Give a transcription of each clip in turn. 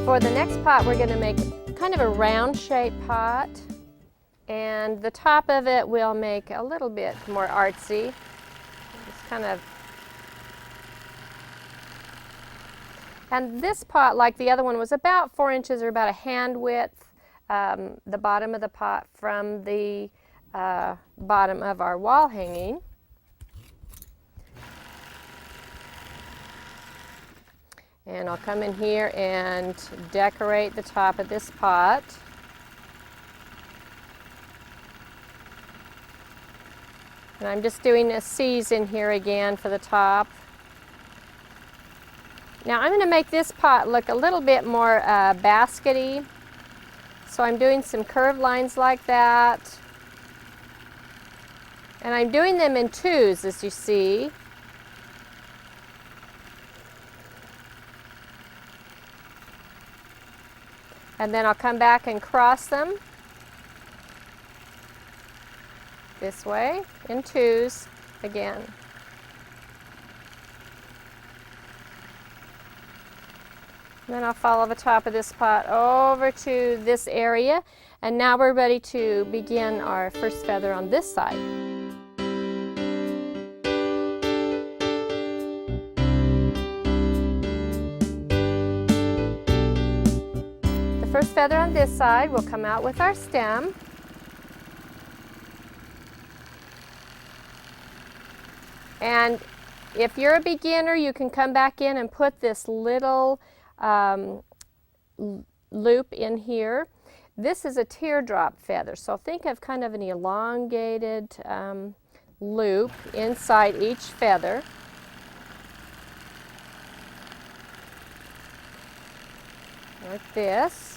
For the next pot, we're going to make kind of a round shaped pot, and the top of it we'll make a little bit more artsy. It's kind of, and this pot, like the other one, was about 4 inches or about a hand width, the bottom of the pot from the bottom of our wall hanging. And I'll come in here and decorate the top of this pot. And I'm just doing a C's in here again for the top. Now I'm going to make this pot look a little bit more baskety. So I'm doing some curved lines like that. And I'm doing them in twos, as you see. And then I'll come back and cross them this way in twos again. And then I'll follow the top of this pot over to this area, and now we're ready to begin our first feather on this side. First feather on this side will come out with our stem. And if you're a beginner, you can come back in and put this little loop in here. This is a teardrop feather, so think of kind of an elongated loop inside each feather. Like this.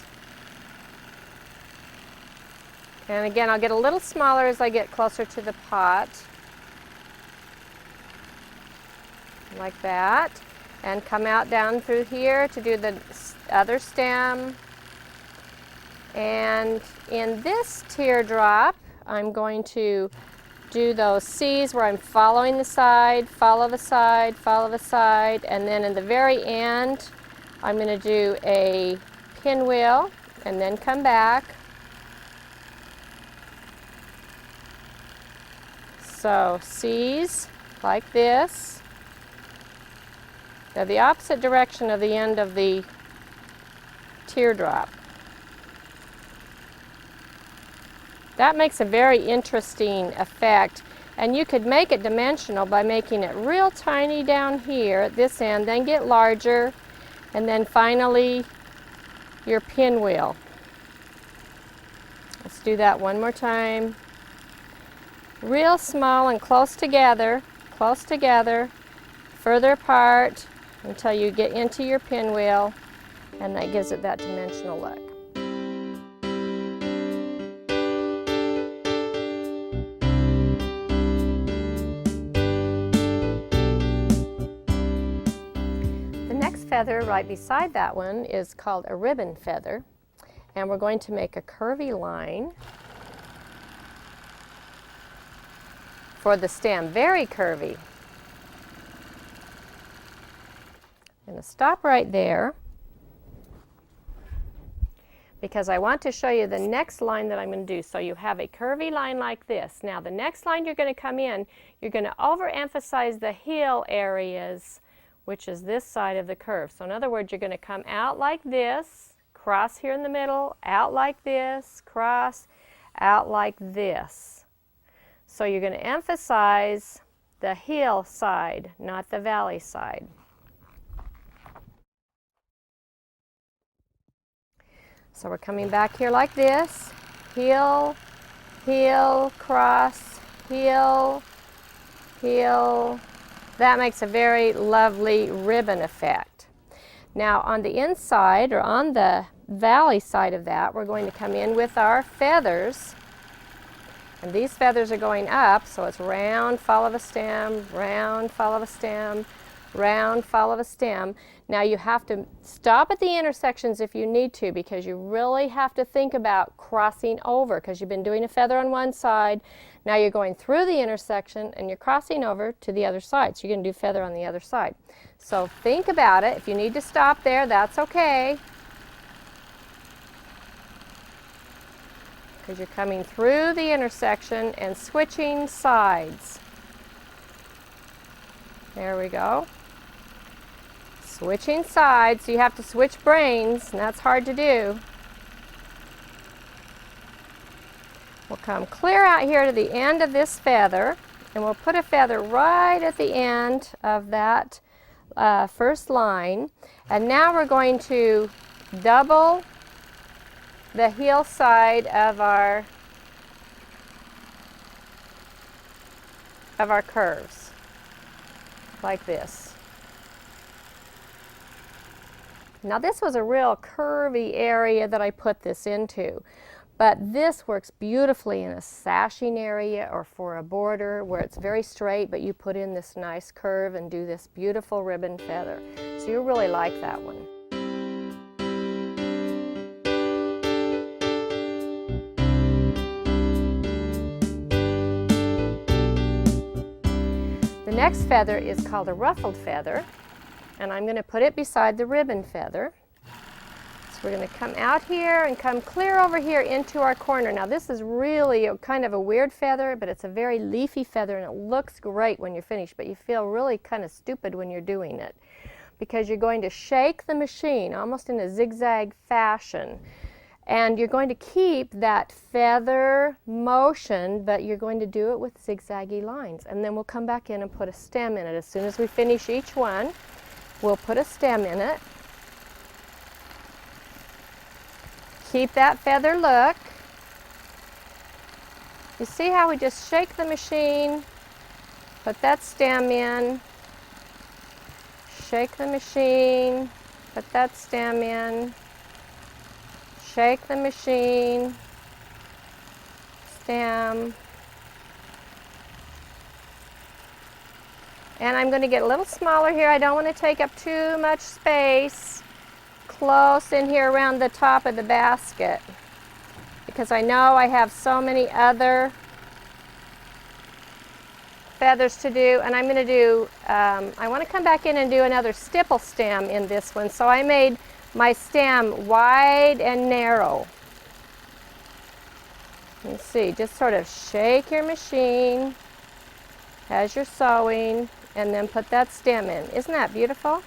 And again, I'll get a little smaller as I get closer to the pot. Like that. And come out down through here to do the other stem. And in this teardrop, I'm going to do those C's where I'm following the side, follow the side, follow the side, and then in the very end, I'm going to do a pinwheel and then come back. So C's like this. They're the opposite direction of the end of the teardrop. That makes a very interesting effect, and you could make it dimensional by making it real tiny down here at this end, then get larger, and then finally your pinwheel. Let's do that one more time. Real small and close together, further apart until you get into your pinwheel, and that gives it that dimensional look. The next feather right beside that one is called a ribbon feather, and we're going to make a curvy line for the stem, very curvy. I'm going to stop right there because I want to show you the next line that I'm going to do. So you have a curvy line like this. Now the next line you're going to come in, you're going to overemphasize the heel areas, which is this side of the curve. So in other words, you're going to come out like this, cross here in the middle, out like this, cross, out like this. So you're going to emphasize the heel side, not the valley side. So we're coming back here like this, heel, heel, cross, heel, heel. That makes a very lovely ribbon effect. Now on the inside, or on the valley side of that, we're going to come in with our feathers. And these feathers are going up, so it's round, follow the stem, round, follow the stem, round, follow the stem. Now you have to stop at the intersections if you need to, because you really have to think about crossing over, because you've been doing a feather on one side, now you're going through the intersection and you're crossing over to the other side. So you're going to do feather on the other side. So think about it. If you need to stop there, that's okay. because you're coming through the intersection and switching sides. There we go. Switching sides, you have to switch brains, and that's hard to do. We'll come clear out here to the end of this feather, and we'll put a feather right at the end of that first line. And now we're going to double the heel side of our curves, like this. Now this was a real curvy area that I put this into, but this works beautifully in a sashing area or for a border where it's very straight, but you put in this nice curve and do this beautiful ribbon feather. So you really like that one. The next feather is called a ruffled feather, and I'm going to put it beside the ribbon feather. So we're going to come out here and come clear over here into our corner. Now this is really kind of a weird feather, but it's a very leafy feather, and it looks great when you're finished, but you feel really kind of stupid when you're doing it, because you're going to shake the machine almost in a zigzag fashion. And you're going to keep that feather motion, but you're going to do it with zigzaggy lines. And then we'll come back in and put a stem in it. As soon as we finish each one, we'll put a stem in it. Keep that feather look. You see how we just shake the machine, put that stem in, shake the machine, put that stem in, shake the machine, stem, and I'm going to get a little smaller here. I don't want to take up too much space close in here around the top of the basket, because I know I have so many other feathers to do, and I'm going to do, I want to come back in and do another stipple stem in this one. So I made my stem wide and narrow. You see, just sort of shake your machine as you're sewing and then put that stem in. Isn't that beautiful?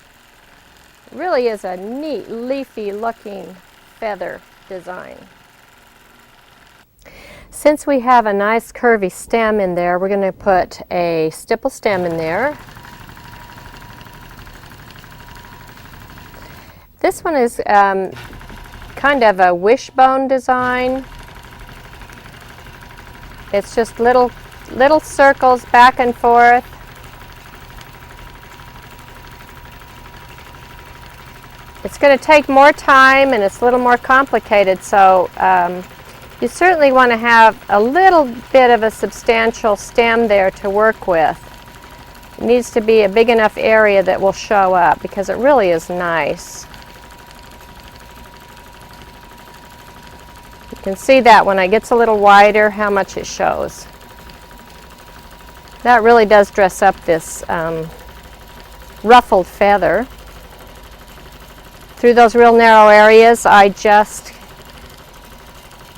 It really is a neat, leafy looking feather design. Since we have a nice curvy stem in there, we're going to put a stipple stem in there. This one is kind of a wishbone design. It's just little circles back and forth. It's going to take more time, and it's a little more complicated, so you certainly want to have a little bit of a substantial stem there to work with. It needs to be a big enough area that will show up, because it really is nice. You can see that when it gets a little wider, how much it shows. That really does dress up this ruffled feather. Through those real narrow areas, I just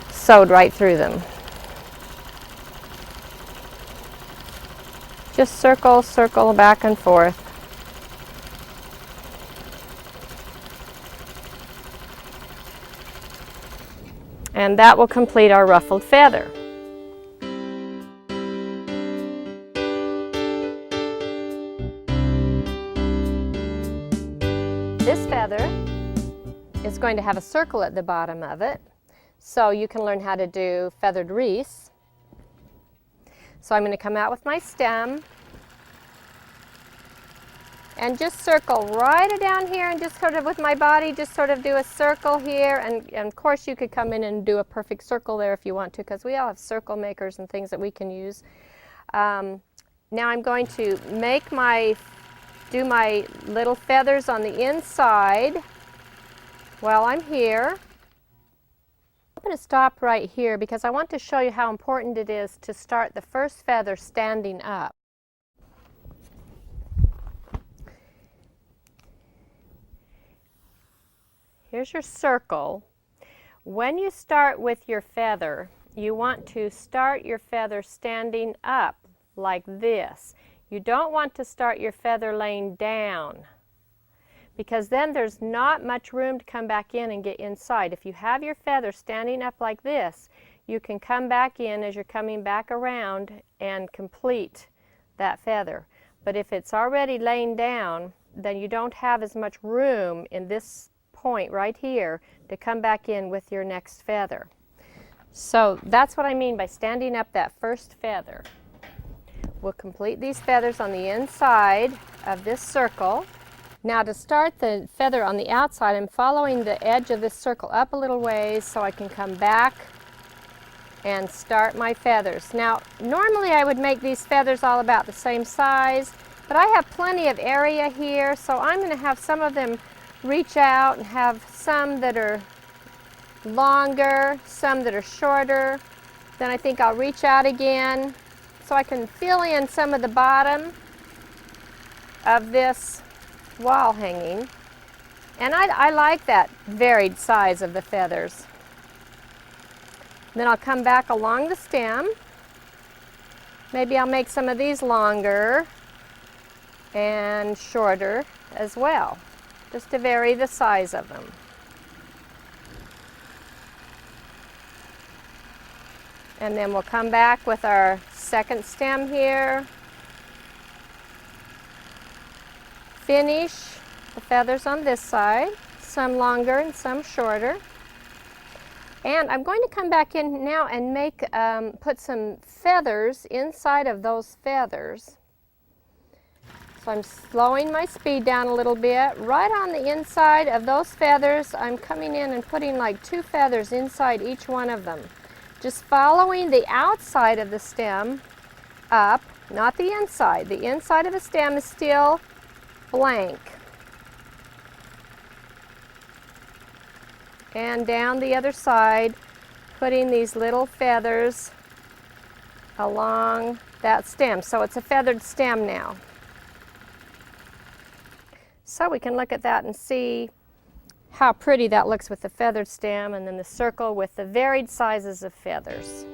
sewed right through them. Just circle, circle back and forth. And that will complete our ruffled feather. This feather is going to have a circle at the bottom of it, so you can learn how to do feathered wreaths. So I'm going to come out with my stem and just circle right down here, and just sort of with my body just sort of do a circle here, and of course you could come in and do a perfect circle there if you want to, because we all have circle makers and things that we can use. Now I'm going to do my little feathers on the inside while I'm here. I'm going to stop right here because I want to show you how important it is to start the first feather standing up. Here's your circle. When you start with your feather you want to start your feather standing up like this. You don't want to start your feather laying down, because then there's not much room to come back in and get inside. If you have your feather standing up like this, you can come back in as you're coming back around and complete that feather. But if it's already laying down, then you don't have as much room in this point right here to come back in with your next feather. So that's what I mean by standing up that first feather. We'll complete these feathers on the inside of this circle. Now to start the feather on the outside, I'm following the edge of this circle up a little ways so I can come back and start my feathers. Now normally I would make these feathers all about the same size, but I have plenty of area here, so I'm going to have some of them reach out and have some that are longer, some that are shorter. Then I think I'll reach out again so I can fill in some of the bottom of this wall hanging. And I like that varied size of the feathers. Then I'll come back along the stem. Maybe I'll make some of these longer and shorter as well, just to vary the size of them. And then we'll come back with our second stem here. Finish the feathers on this side, some longer and some shorter. And I'm going to come back in now and make, put some feathers inside of those feathers. So I'm slowing my speed down a little bit. Right on the inside of those feathers, I'm coming in and putting like 2 feathers inside each one of them. Just following the outside of the stem up, not the inside. The inside of the stem is still blank. And down the other side, putting these little feathers along that stem. So it's a feathered stem now. So we can look at that and see how pretty that looks with the feathered stem, and then the circle with the varied sizes of feathers.